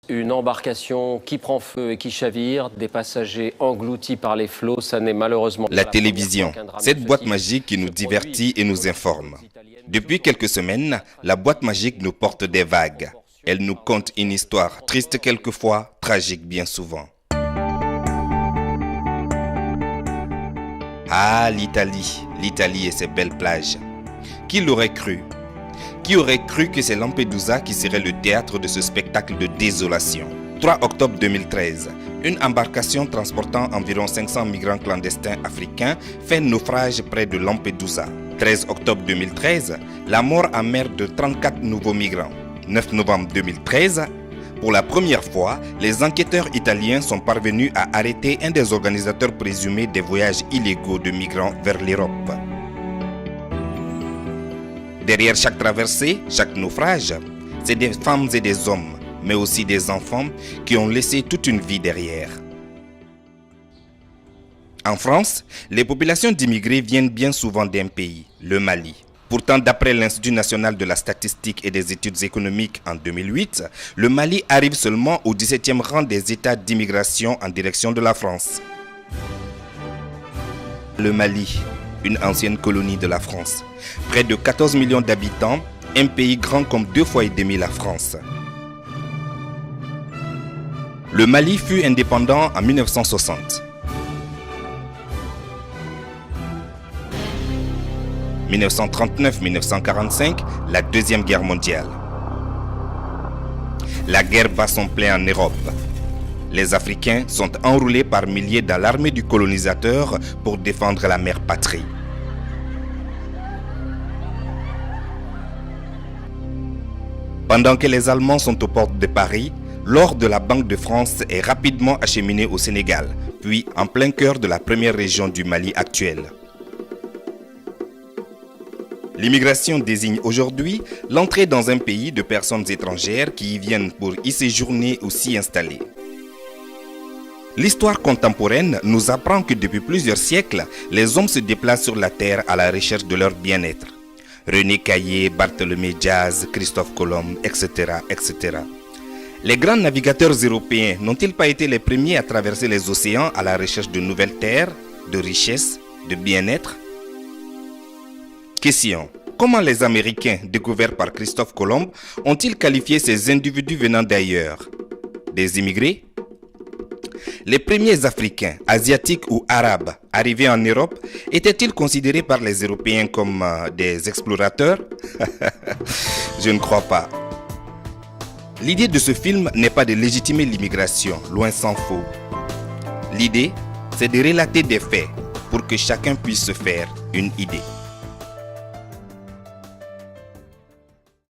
Une embarcation qui prend feu et qui chavire, des passagers engloutis par les flots, ça n'est malheureusement pas La télévision, cette boîte magique qui nous divertit et nous informe. Depuis quelques semaines, la boîte magique nous porte des vagues. Elle nous conte une histoire triste quelquefois, tragique bien souvent. Ah, l'Italie et ses belles plages. Qui l'aurait cru? Qui aurait cru que c'est Lampedusa qui serait le théâtre de ce spectacle de désolation? 3 octobre 2013, une embarcation transportant environ 500 migrants clandestins africains fait naufrage près de Lampedusa. 13 octobre 2013, la mort en mer de 34 nouveaux migrants. 9 novembre 2013, pour la première fois, les enquêteurs italiens sont parvenus à arrêter un des organisateurs présumés des voyages illégaux de migrants vers l'Europe. Derrière chaque traversée, chaque naufrage, c'est des femmes et des hommes, mais aussi des enfants qui ont laissé toute une vie derrière. En France, les populations d'immigrés viennent bien souvent d'un pays, le Mali. Pourtant, d'après l'Institut national de la statistique et des études économiques en 2008, le Mali arrive seulement au 17e rang des États d'immigration en direction de la France. Le Mali, une ancienne colonie de la France. Près de 14 millions d'habitants, un pays grand comme 2,5 fois la France. Le Mali fut indépendant en 1960. 1939-1945, la Deuxième Guerre mondiale. La guerre bat son plein en Europe. Les Africains sont enrôlés par milliers dans l'armée du colonisateur pour défendre la mère patrie. Pendant que les Allemands sont aux portes de Paris, l'or de la Banque de France est rapidement acheminé au Sénégal, puis en plein cœur de la première région du Mali actuel. L'immigration désigne aujourd'hui l'entrée dans un pays de personnes étrangères qui y viennent pour y séjourner ou s'y installer. L'histoire contemporaine nous apprend que depuis plusieurs siècles, les hommes se déplacent sur la terre à la recherche de leur bien-être. René Caillé, Bartholomé Diaz, Christophe Colomb, etc., etc. Les grands navigateurs européens n'ont-ils pas été les premiers à traverser les océans à la recherche de nouvelles terres, de richesses, de bien-être? Question. Comment les Américains, découverts par Christophe Colomb, ont-ils qualifié ces individus venant d'ailleurs? Des immigrés? Les premiers Africains, Asiatiques ou Arabes arrivés en Europe étaient-ils considérés par les Européens comme des explorateurs? Je ne crois pas. L'idée de ce film n'est pas de légitimer l'immigration, loin s'en faut. L'idée, c'est de relater des faits pour que chacun puisse se faire une idée.